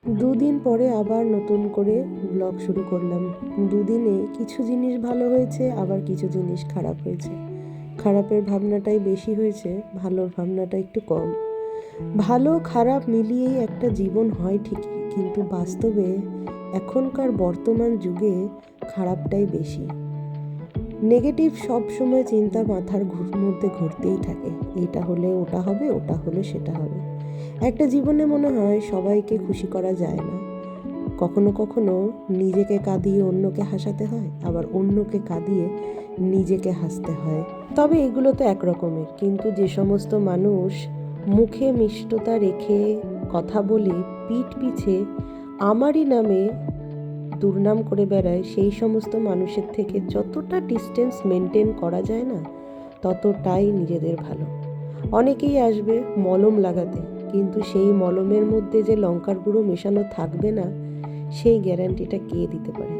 দুদিন পরে আবার নতুন করে ব্লগ শুরু করলাম। দুদিনে কিছু জিনিস ভালো হয়েছে, আবার কিছু জিনিস খারাপ হয়েছে। খারাপের ভাবনাটাই বেশি হয়েছে, ভালোর ভাবনাটা একটু কম। ভালো খারাপ মিলিয়েই একটা জীবন হয় ঠিকই, কিন্তু বাস্তবে এখনকার বর্তমান যুগে খারাপটাই বেশি। নেগেটিভ সব সময় চিন্তা মাথার মধ্যে ঘুরতেই থাকে, এটা হলে ওটা হবে, ওটা হলে সেটা হবে। একটা জীবনে মনে হয় সবাইকে খুশি করা যায় না। কখনো কখনো নিজেকে কাঁদিয়ে অন্যকে হাসাতে হয়, আবার অন্যকে কাঁদিয়ে নিজেকে হাসতে হয়। তবে এগুলো তো একরকমের, কিন্তু যে সমস্ত মানুষ মুখে মিষ্টতা রেখে কথা বলে পিঠ পিছে আমারই নামে দুর্নাম করে বেড়ায়, সেই সমস্ত মানুষের থেকে যতটা ডিস্টেন্স মেনটেন করা যায় না, ততটাই নিজেদের ভালো। অনেকেই আসবে মলম লাগাতে, কিন্তু সেই মলমের মধ্যে যে লঙ্কার গুঁড়ো মেশানো থাকবে না, সেই গ্যারান্টিটা কে দিতে পারে?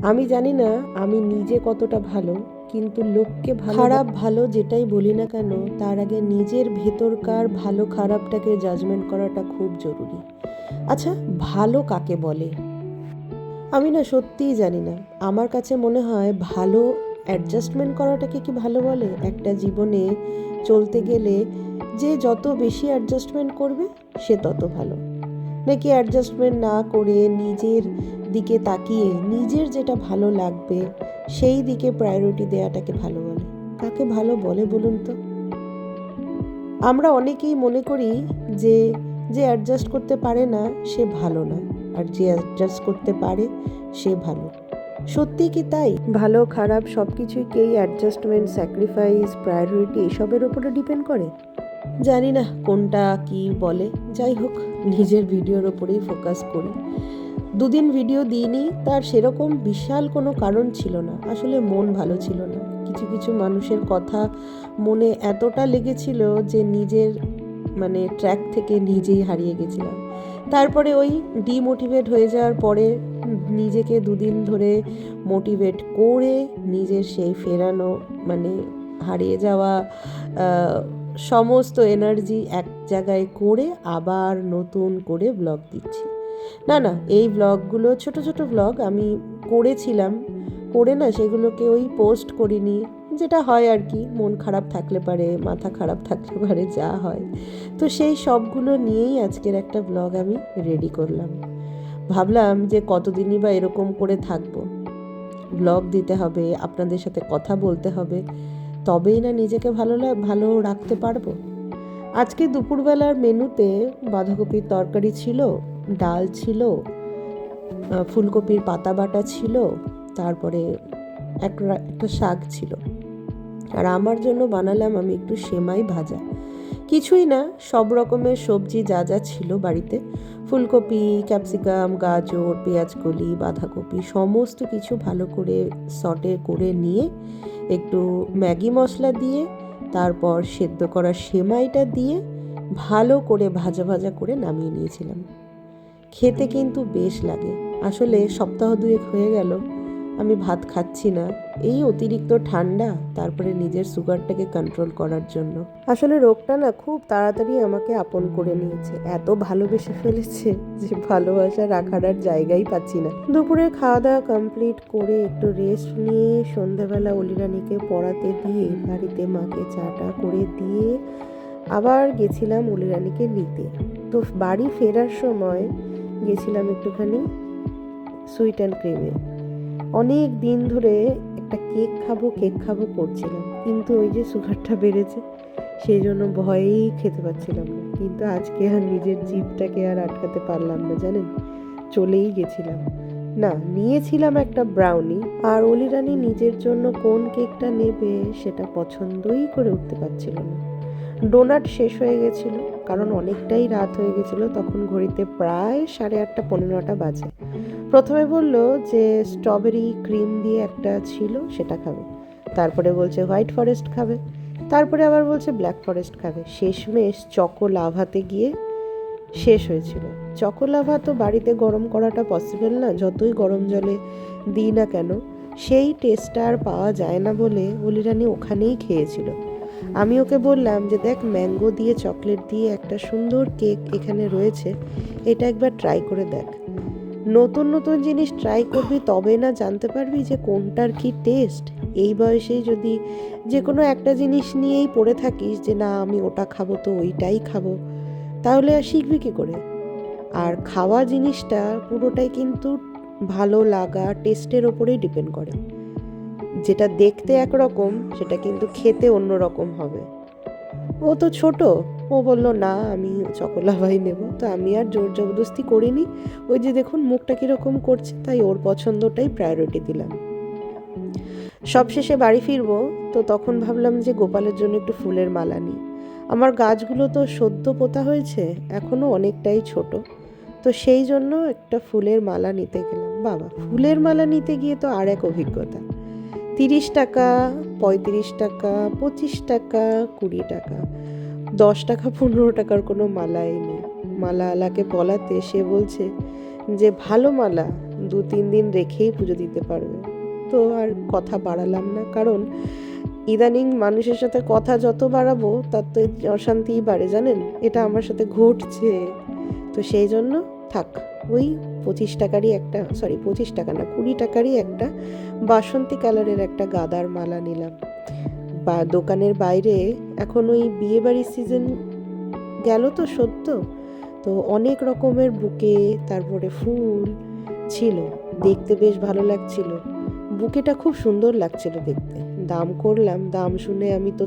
আমি জানি না আমি নিজে কতটা ভালো, কিন্তু লোককে খারাপ ভালো যেটাই বলি না কেন, তার আগে নিজের ভেতরকার ভালো খারাপটাকে জাজমেন্ট করাটা খুব জরুরি। আচ্ছা, ভালো কাকে বলে? আমি না সত্যিই জানি না। আমার কাছে মনে হয় ভালো অ্যাডজাস্টমেন্ট করাটাকে কি ভালো বলে? একটা জীবনে চলতে গেলে যে যত বেশি অ্যাডজাস্টমেন্ট করবে সে তত ভালো, নাকি অ্যাডজাস্টমেন্ট না করে নিজের দিকে তাকিয়ে নিজের যেটা ভালো লাগবে সেই দিকে প্রায়োরিটি দেওয়াটাকে ভালো বলে? কাকে ভালো বলে বলুন তো? আমরা অনেকেই মনে করি যে যে অ্যাডজাস্ট করতে পারে না সে ভালো না, আর যে অ্যাডজাস্ট করতে পারে সে ভালো। সত্যি কি তাই? ভালো খারাপ সব কিছুই কি এই অ্যাডজাস্টমেন্ট, স্যাক্রিফাইস, প্রায়োরিটি এসবের উপরে ডিপেন্ড করে? জানি না কোনটা কি বলে। যাই হোক, নিজের ভিডিওর ওপরেই ফোকাস করি। দুদিন ভিডিও দিইনি, তার সেরকম বিশাল কোনো কারণ ছিল না। আসলে মন ভালো ছিল না। কিছু কিছু মানুষের কথা মনে এতটা লেগেছিল যে নিজের ট্র্যাক থেকে নিজেই হারিয়ে গেছিলাম। তারপরে ওই ডিমোটিভেট হয়ে যাওয়ার পরে নিজেকে দুদিন ধরে মোটিভেট করে নিজের সেই ফেরানো হারিয়ে যাওয়া সমস্ত এনার্জি এক জায়গায় করে আবার নতুন করে ব্লগ দিচ্ছি। না, এই ব্লগগুলো ছোট ছোট ব্লগ আমি করেছিলাম, করে না সেগুলোকে ওই পোস্ট করিনি। যেটা হয় আর কি, মন খারাপ থাকলে পারে, মাথা খারাপ থাকলে পারে, যা হয়। তো সেই সবগুলো নিয়েই আজকের একটা ব্লগ আমি রেডি করলাম। ভাবলাম যে কতদিনই বা এরকম করে থাকবো, ব্লগ দিতে হবে, আপনাদের সাথে কথা বলতে হবে, তবেই না নিজেকে ভালো রাখতে পারবো। আজকে দুপুরবেলার মেনুতে বাঁধাকপির তরকারি ছিল, ডাল ছিল, ফুলকপির পাতা বাটা ছিল, তারপরে একটা শাক ছিল, আর আমার জন্য বানালাম আমি একটু সেমাই ভাজা। কিছুই না, সব রকমের সবজি যা যা ছিল বাড়িতে, ফুলকপি, ক্যাপসিকাম, গাজর, পেঁয়াজকলি, বাঁধাকপি সমস্ত কিছু ভালো করে সটে করে নিয়ে একটু ম্যাগি মশলা দিয়ে তারপর সেদ্ধ করা সেমাইটা দিয়ে ভালো করে ভাজা ভাজা করে নামিয়ে নিয়েছিলাম। খেতে কিন্তু বেশ লাগে। আসলে সপ্তাহ দুয়েক হয়ে গেল আমি ভাত খাচ্ছি না, এই অতিরিক্ত ঠান্ডা, তারপরে নিজের সুগারটাকে কন্ট্রোল করার জন্য। আসলে রোগটা না খুব তাড়াতাড়ি আমাকে আপন করে নিয়েছে, এত ভালোবেসে ফেলেছে যে ভালোবাসা রাখার আর জায়গাই পাচ্ছি না। দুপুরে খাওয়া দাওয়া কমপ্লিট করে একটু রেস্ট নিয়ে সন্ধ্যাবেলা অলিরানিকে পড়াতে দিয়ে বাড়িতে মাকে চাটা করে দিয়ে আবার গেছিলাম অলিরানিকে নিতে। তো বাড়ি ফেরার সময় গেছিলাম একটুখানি সুইট অ্যান্ড ক্রিমে। অনেক দিন ধরে একটা কেক খাবো করছিলাম, কিন্তু ওই যে সুগারটা বেড়েছে সেই জন্য ভয়েই খেতে পারছিলাম না। কিন্তু আজকে আর নিজের জিভটাকে আর আটকাতে পারলাম না, জানেন, চলেই গেছিলাম। না, নিয়েছিলাম একটা ব্রাউনি, আর অলিরানি নিজের জন্য কোন কেকটা নেবে সেটা পছন্দই করে উঠতে পারছিল না। ডোনাট শেষ হয়ে গেছিল, কারণ অনেকটাই রাত হয়ে গেছিল, তখন ঘড়িতে প্রায় 8:30 পৌনে 9টা বাজে। প্রথমে বলল যে স্ট্রবেরি ক্রিম দিয়ে একটা ছিল সেটা খাবে, তারপরে বলছে হোয়াইট ফরেস্ট খাবে, তারপরে আবার বলছে ব্ল্যাক ফরেস্ট খাবে। শেষমেশ চকো লাভাতে গিয়ে শেষ হয়েছিল। চকো লাভা তো বাড়িতে গরম করাটা পসিবল না, যতই গরম জলে দিই না কেন সেই টেস্টটা আর পাওয়া যায় না বলে অলিরানি ওখানেই খেয়েছিল। আমি ওকে বললাম যে দেখ, ম্যাঙ্গো দিয়ে চকলেট দিয়ে একটা সুন্দর কেক এখানে রয়েছে, এটা একবার ট্রাই করে দেখ। নতুন নতুন জিনিস ট্রাই করবি, তবে না জানতে পারবি যে কোনটার কি টেস্ট। এই বয়সেই যদি যে কোনো একটা জিনিস নিয়েই পড়ে থাকিস যে না আমি ওটা খাবো তো ওইটাই খাবো, তাহলে আর শিখবি কী করে? আর খাওয়া জিনিসটা পুরোটাই কিন্তু ভালো লাগা, টেস্টের ওপরেই ডিপেন্ড করে। যেটা দেখতে একরকম সেটা কিন্তু খেতে অন্য রকম হবে। ও তো ছোট, ও বলল না আমি চকোলাভাই নেব, তো আমি আর জোর জবরদস্তি করিনি। ওই যে দেখুন মুখটা কীরকম করছে, তাই ওর পছন্দটাই প্রায়োরিটি দিলাম। সবশেষে বাড়ি ফিরবো, তো তখন ভাবলাম যে গোপালের জন্য একটু ফুলের মালা নিই। আমার গাছগুলো তো সদ্য পোতা হয়েছে, এখনও অনেকটাই ছোট, তো সেই জন্য একটা ফুলের মালা নিতে গেলাম। বাবা, ফুলের মালা নিতে গিয়ে তো আর এক অভিজ্ঞতা। 30 টাকা, 35 টাকা, 25 টাকা, 20 টাকা, 10 টাকা 15 টাকার কোনো মালাই নেই। মালাওয়ালাকে বলাতে সে বলছে যে ভালো মালা 2-3 দিন রেখেই পুজো দিতে পারবে। তো আর কথা বাড়ালাম না, কারণ ইদানিং মানুষের সাথে কথা যত বাড়াবো তার তো অশান্তিই বাড়ে, জানেন, এটা আমার সাথে ঘটছে। তো সেই জন্য থাক, ওই 25 টাকারই একটা, 25 টাকা না, 20 টাকারই একটা বাসন্তী কালারের একটা গাঁদার মালা নিলাম। বা দোকানের বাইরে এখন ওই বিয়েবাড়ির সিজন গেল তো সদ্য, তো অনেক রকমের বুকে, তারপরে ফুল ছিল, দেখতে বেশ ভালো লাগছিল। বুকেটা খুব সুন্দর লাগছিল দেখতে। দাম করলাম, দাম শুনে আমি তো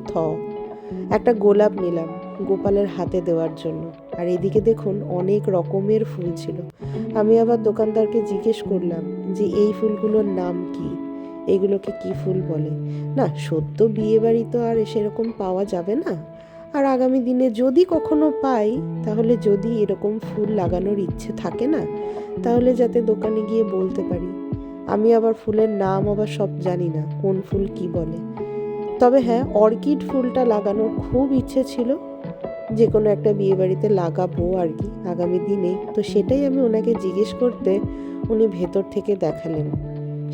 একটা গোলাপ নিলাম গোপালের হাতে দেওয়ার জন্য। আর এদিকে দেখুন অনেক রকমের ফুল ছিল। আমি আবার দোকানদারকে জিজ্ঞেস করলাম যে এই ফুলগুলোর নাম কি, এগুলোকে কি ফুল বলে। না, সদ্য বিয়ে বাড়ি তো আর সেরকম পাওয়া যাবে না, আর আগামী দিনে যদি কখনো পাই, তাহলে যদি এরকম ফুল লাগানোর ইচ্ছে থাকে না, তাহলে যাতে দোকানে গিয়ে বলতে পারি। আমি আবার ফুলের নাম আবার সব জানি না, কোন ফুল কি বলে। তবে হ্যাঁ, অর্কিড ফুলটা লাগানোর খুব ইচ্ছে ছিল, যে কোনো একটা বিয়ে বাড়িতে লাগাবো আর কি আগামী দিনে। তো সেটাই আমি ওনাকে জিজ্ঞেস করতে উনি ভেতর থেকে দেখালেন।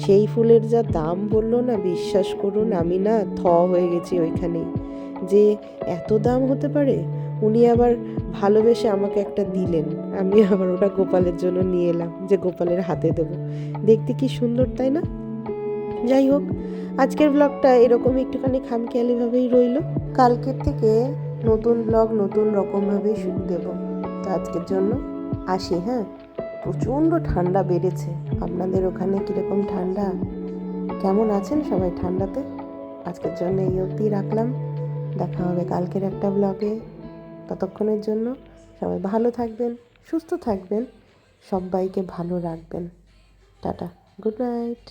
সেই ফুলের যা দাম বললো না, বিশ্বাস করুন আমি না হয়ে গেছি ওইখানেই, যে এত দাম হতে পারে। উনি আবার ভালোবেসে আমাকে একটা দিলেন, আমি আবার ওটা গোপালের জন্য নিয়ে এলাম, যে গোপালের হাতে দেবো। দেখতে কি সুন্দর, তাই না? যাই হোক, আজকের ব্লগটা এরকম একটুখানি খামখেয়ালিভাবেই রইল। কালকের থেকে নতুন ব্লগ নতুন রকমভাবেই দেব। তো আজকের জন্য আসি, হ্যাঁ। প্রচণ্ড ঠান্ডা বেড়েছে। আপনাদের ওখানে কীরকম ঠান্ডা, কেমন আছেন সবাই ঠান্ডাতে? আজকের জন্য এই অবধি রাখলাম। দেখা হবে কালকের একটা ব্লগে। ততক্ষণের জন্য সবাই ভালো থাকবেন, সুস্থ থাকবেন, সবাইকে ভালো রাখবেন। Tata, good night.